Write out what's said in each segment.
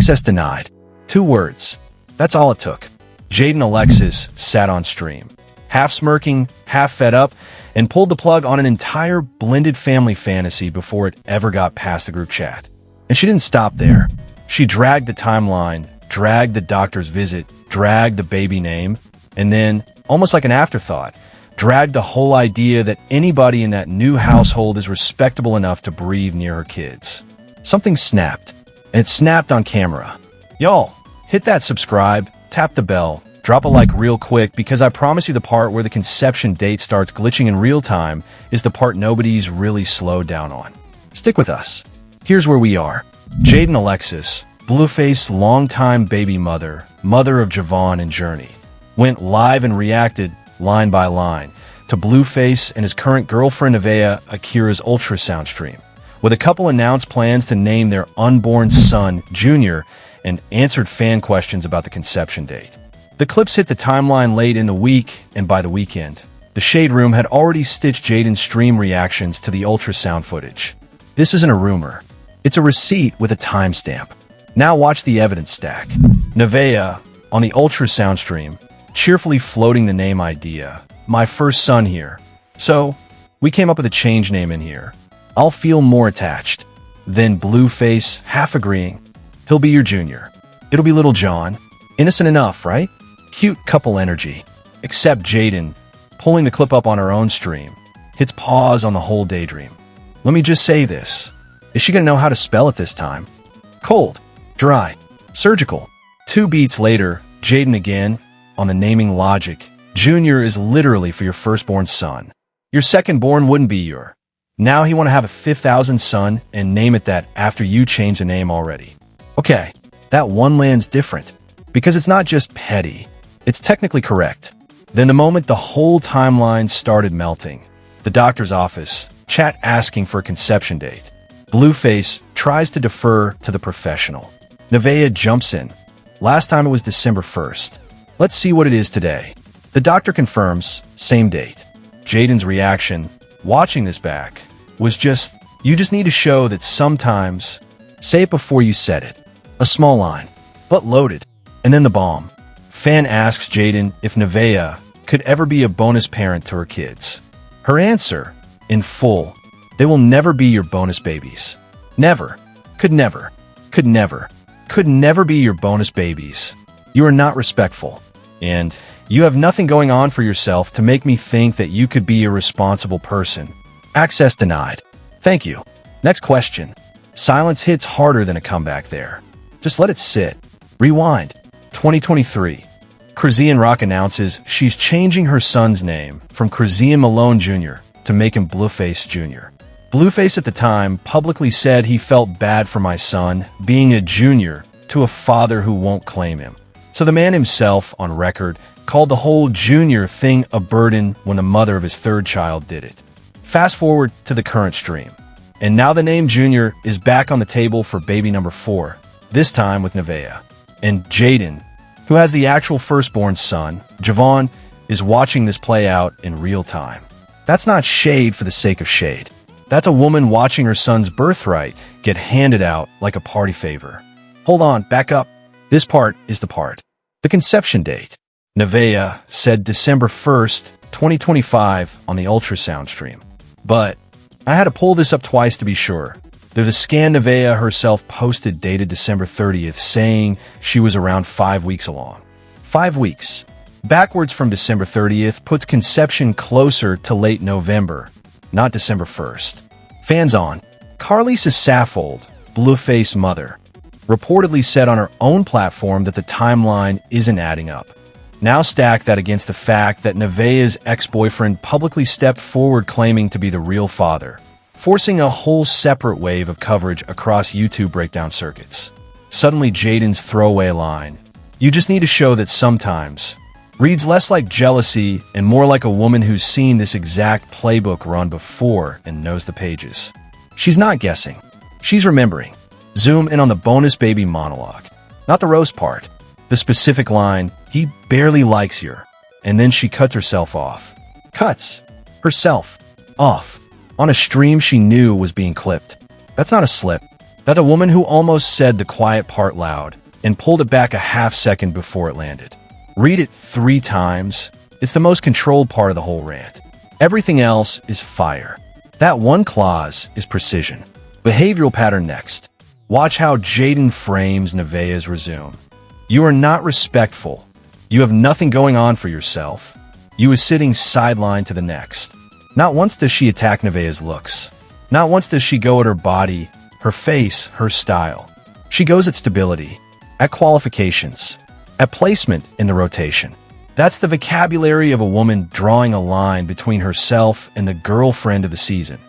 Access denied. 2 words. That's all it took. Jaidyn Alexis sat on stream, half smirking, half fed up, and pulled the plug on an entire blended family fantasy before it ever got past the group chat. And she didn't stop there. She dragged the timeline, dragged the doctor's visit, dragged the baby name, and then, almost like an afterthought, dragged the whole idea that anybody in that new household is respectable enough to breathe near her kids. Something snapped, and it snapped on camera. Y'all, hit that subscribe, tap the bell, drop a like real quick, because I promise you the part where the conception date starts glitching in real time is the part nobody's really slowed down on. Stick with us. Here's where we are. Jaidyn Alexis, Blueface longtime baby mother, mother of Javon and Journey, went live and reacted, line by line, to Blueface and his current girlfriend Nevaeh Akira's ultrasound stream, where the couple announced plans to name their unborn son Junior and answered fan questions about the conception date. The clips hit the timeline late in the week, and by the weekend, the Shade Room had already stitched Jaidyn's stream reactions to the ultrasound footage. This isn't a rumor. It's a receipt with a timestamp. Now watch the evidence stack. Nevaeh, on the ultrasound stream, cheerfully floating the name idea. My first son here. So, we came up with a change name in here. I'll feel more attached. Then Blueface, half agreeing. He'll be your junior. It'll be little John. Innocent enough, right? Cute couple energy. Except Jaidyn, pulling the clip up on her own stream, hits pause on the whole daydream. Let me just say this. Is she gonna know how to spell it this time? Cold, dry, surgical. 2 beats later, Jaidyn again, on the naming logic. Junior is literally for your firstborn son. Your secondborn wouldn't be your. Now he want to have a 5,000 son and name it that after you change the name already. Okay, that one lands different, because it's not just petty. It's technically correct. Then the moment the whole timeline started melting, the doctor's office, chat asking for a conception date. Blueface tries to defer to the professional. Nevaeh jumps in. Last time it was December 1st. Let's see what it is today. The doctor confirms, same date. Jaidyn's reaction, watching this back, was just, you just need to show that sometimes, say it before you said it. A small line, but loaded. And then the bomb. Fan asks Jaidyn if Nevaeh could ever be a bonus parent to her kids. Her answer, in full, they will never be your bonus babies. Never. Could never. Could never. Could never be your bonus babies. You are not respectful. And you have nothing going on for yourself to make me think that you could be a responsible person. Access denied. Thank you. Next question. Silence hits harder than a comeback there. Just let it sit. Rewind. 2023. Chrisian Rock announces she's changing her son's name from Chrisian Malone Jr. to make him Blueface Jr. Blueface at the time publicly said he felt bad for my son being a junior to a father who won't claim him. So the man himself, on record, called the whole junior thing a burden when the mother of his 3rd child did it. Fast forward to the current stream. And now the name Junior is back on the table for baby number 4, this time with Nevaeh. And Jaidyn, who has the actual firstborn son, Javon, is watching this play out in real time. That's not shade for the sake of shade. That's a woman watching her son's birthright get handed out like a party favor. Hold on, back up. This part is the part. The conception date. Nevaeh said December 1st, 2025 on the ultrasound stream. But I had to pull this up twice to be sure. There's a scan Nevaeh herself posted dated December 30th saying she was around 5 weeks along. 5 weeks. Backwards from December 30th puts conception closer to late November, not December 1st. Fans on. Carlisa Saffold, Blueface mother, reportedly said on her own platform that the timeline isn't adding up. Now stack that against the fact that Nevaeh's ex-boyfriend publicly stepped forward claiming to be the real father, forcing a whole separate wave of coverage across YouTube breakdown circuits. Suddenly Jaidyn's throwaway line, "You just need to show that sometimes," reads less like jealousy and more like a woman who's seen this exact playbook run before and knows the pages. She's not guessing. She's remembering. Zoom in on the bonus baby monologue. Not the roast part. The specific line, "He barely likes you," and then she cuts herself off. Cuts herself off on a stream she knew was being clipped. That's not a slip. That's a woman who almost said the quiet part loud and pulled it back a half second before it landed. Read it 3 times. It's the most controlled part of the whole rant. Everything else is fire. That one clause is precision. Behavioral pattern next. Watch how Jaidyn frames Nevaeh's resume. You are not respectful. You have nothing going on for yourself. You is sitting sidelined to the next. Not once does she attack Nevaeh's looks. Not once does she go at her body, her face, her style. She goes at stability, at qualifications, at placement in the rotation. That's the vocabulary of a woman drawing a line between herself and the girlfriend of the season.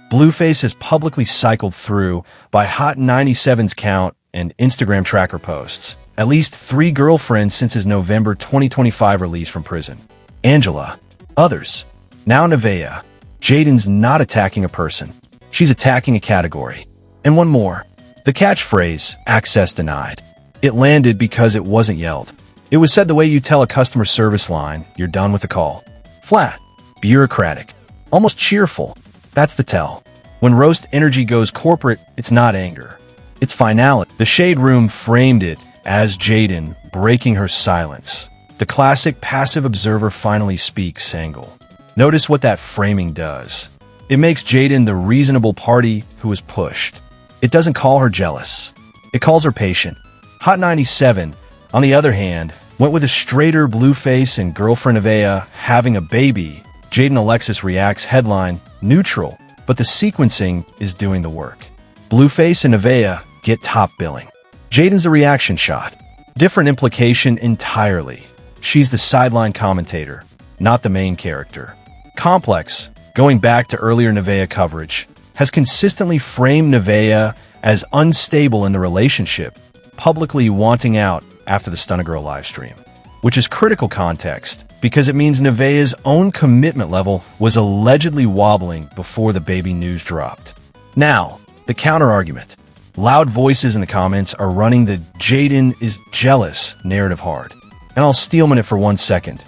Blueface has publicly cycled through, by Hot 97's count and Instagram tracker posts, at least 3 girlfriends since his November 2025 release from prison. Angela. Others. Now Nevaeh. Jaidyn's not attacking a person. She's attacking a category. And one more. The catchphrase, access denied. It landed because it wasn't yelled. It was said the way you tell a customer service line you're done with the call. Flat. Bureaucratic. Almost cheerful. That's the tell. When roast energy goes corporate, it's not anger. It's finality. The Shade Room framed it as Jaidyn breaking her silence. The classic passive observer finally speaks angle. Notice what that framing does. It makes Jaidyn the reasonable party who was pushed. It doesn't call her jealous. It calls her patient. Hot 97, on the other hand, went with a straighter Blueface and girlfriend Nevaeh having a baby. Jaidyn Alexis reacts headline, neutral, but the sequencing is doing the work. Blueface and Nevaeh get top billing. Jaidyn's a reaction shot. Different implication entirely. She's the sideline commentator, not the main character. Complex, going back to earlier Nevaeh coverage, has consistently framed Nevaeh as unstable in the relationship, publicly wanting out after the Stunna Girl livestream, which is critical context because it means Nevaeh's own commitment level was allegedly wobbling before the baby news dropped. Now, the counter-argument. Loud voices in the comments are running the Jaidyn is jealous narrative hard. And I'll steelman it for 1 second.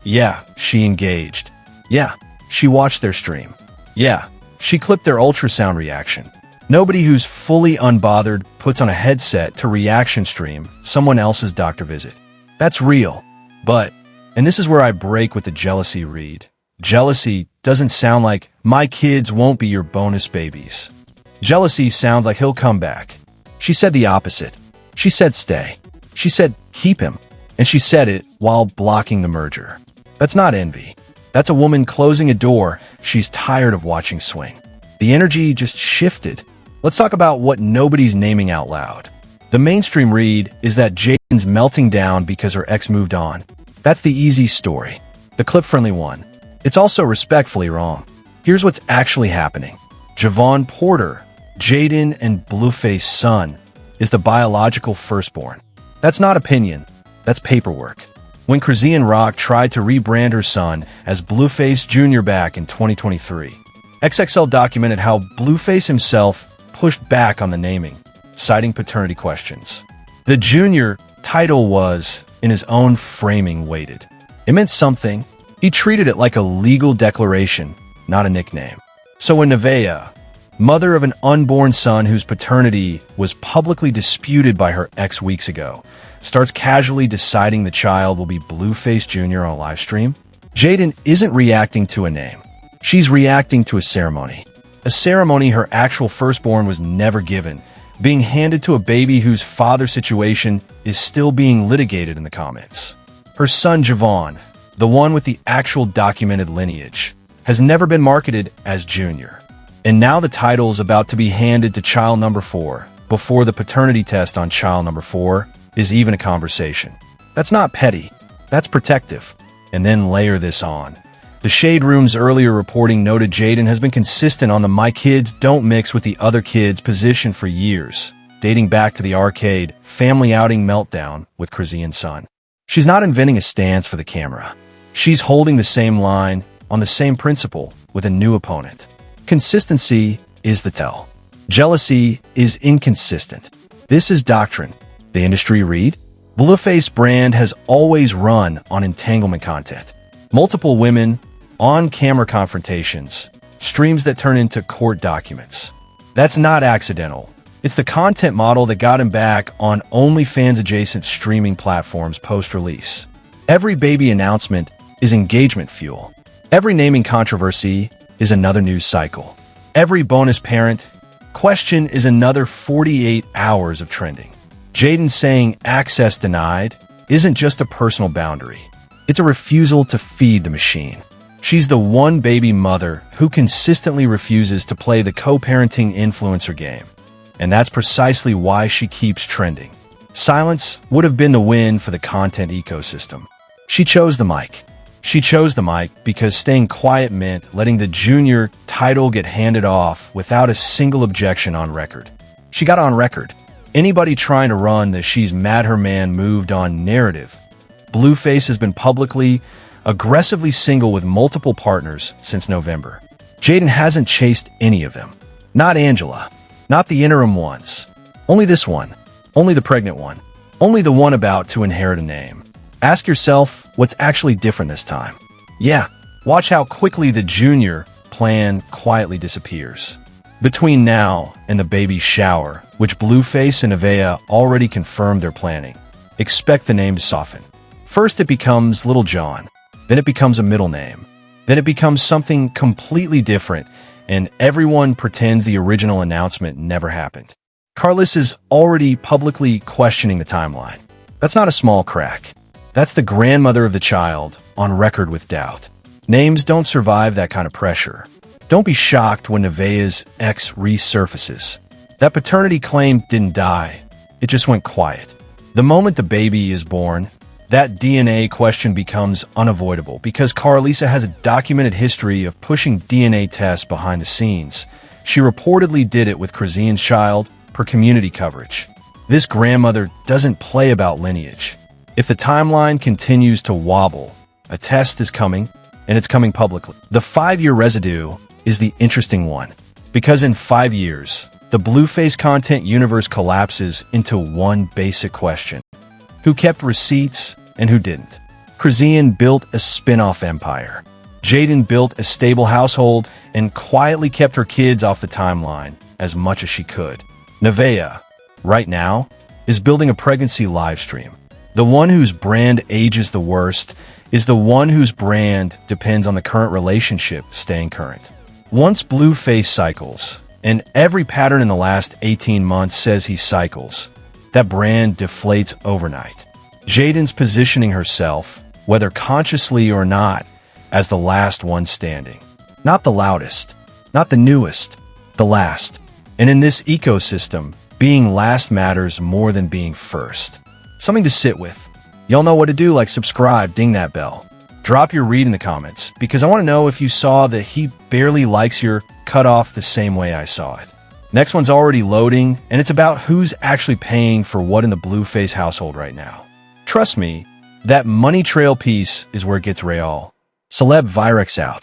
Yeah, she engaged. Yeah, she watched their stream. Yeah, she clipped their ultrasound reaction. Nobody who's fully unbothered puts on a headset to reaction stream someone else's doctor visit. That's real. But, and this is where I break with the jealousy read, jealousy doesn't sound like, my kids won't be your bonus babies. Jealousy sounds like he'll come back. She said the opposite. She said stay. She said keep him. And she said it while blocking the merger. That's not envy. That's a woman closing a door she's tired of watching swing. The energy just shifted. Let's talk about what nobody's naming out loud. The mainstream read is that Jaidyn's melting down because her ex moved on. That's the easy story. The clip-friendly one. It's also respectfully wrong. Here's what's actually happening. Javon Porter, Jaidyn and Blueface's son, is the biological firstborn. That's not opinion. That's paperwork. When Krazian Rock tried to rebrand her son as Blueface Jr. back in 2023, XXL documented how Blueface himself pushed back on the naming, citing paternity questions. The Junior title was, in his own framing, weighted. It meant something. He treated it like a legal declaration, not a nickname. So when Nevaeh, mother of an unborn son whose paternity was publicly disputed by her ex weeks ago, starts casually deciding the child will be Blueface Jr. on a live stream, Jaidyn isn't reacting to a name. She's reacting to a ceremony. A ceremony her actual firstborn was never given, being handed to a baby whose father situation is still being litigated in the comments. Her son Javon, the one with the actual documented lineage, has never been marketed as Junior. And now the title is about to be handed to child number 4, before the paternity test on child number 4 is even a conversation. That's not petty. That's protective. And then layer this on. The Shade Room's earlier reporting noted Jaidyn has been consistent on the my kids don't mix with the other kids position for years, dating back to the arcade family outing meltdown with Krazian's son. She's not inventing a stance for the camera. She's holding the same line on the same principle with a new opponent. Consistency is the tell. Jealousy is inconsistent. This is doctrine. The industry read? Blueface brand has always run on entanglement content. Multiple women, on-camera confrontations, streams that turn into court documents. That's not accidental. It's the content model that got him back on OnlyFans-adjacent streaming platforms post-release. Every baby announcement is engagement fuel. Every naming controversy is another news cycle. Every bonus parent question is another 48 hours of trending. Jaidyn saying access denied isn't just a personal boundary. It's a refusal to feed the machine. She's the one baby mother who consistently refuses to play the co-parenting influencer game. And that's precisely why she keeps trending. Silence would have been the win for the content ecosystem. She chose the mic. She chose the mic because staying quiet meant letting the junior title get handed off without a single objection on record. She got on record. Anybody trying to run the "she's mad her man moved on" narrative. Blueface has been publicly, aggressively single with multiple partners since November. Jaidyn hasn't chased any of them. Not Angela. Not the interim ones. Only this one. Only the pregnant one. Only the one about to inherit a name. Ask yourself what's actually different this time. Yeah, watch how quickly the junior plan quietly disappears. Between now and the baby shower, which Blueface and Nevaeh already confirmed they're planning, expect the name to soften. First it becomes Little John, then it becomes a middle name, then it becomes something completely different, and everyone pretends the original announcement never happened. Carlos is already publicly questioning the timeline. That's not a small crack. That's the grandmother of the child on record with doubt. Names don't survive that kind of pressure. Don't be shocked when Nevaeh's ex resurfaces. That paternity claim didn't die. It just went quiet. The moment the baby is born, that DNA question becomes unavoidable because Carlisa has a documented history of pushing DNA tests behind the scenes. She reportedly did it with Krazian's child per community coverage. This grandmother doesn't play about lineage. If the timeline continues to wobble, a test is coming, and it's coming publicly. The 5-year residue is the interesting one, because in 5 years, the Blueface content universe collapses into one basic question. Who kept receipts and who didn't? Krazian built a spin-off empire. Jaidyn built a stable household and quietly kept her kids off the timeline as much as she could. Nevaeh, right now, is building a pregnancy livestream. The one whose brand ages the worst is the one whose brand depends on the current relationship staying current. Once Blueface cycles, and every pattern in the last 18 months says he cycles, that brand deflates overnight. Jaidyn's positioning herself, whether consciously or not, as the last one standing. Not the loudest, not the newest, the last. And in this ecosystem, being last matters more than being first. Something to sit with. Y'all know what to do, like subscribe, ding that bell. Drop your read in the comments, because I want to know if you saw that he barely likes your cut off the same way I saw it. Next one's already loading, and it's about who's actually paying for what in the Blueface household right now. Trust me, that money trail piece is where it gets real. Celeb Virex out.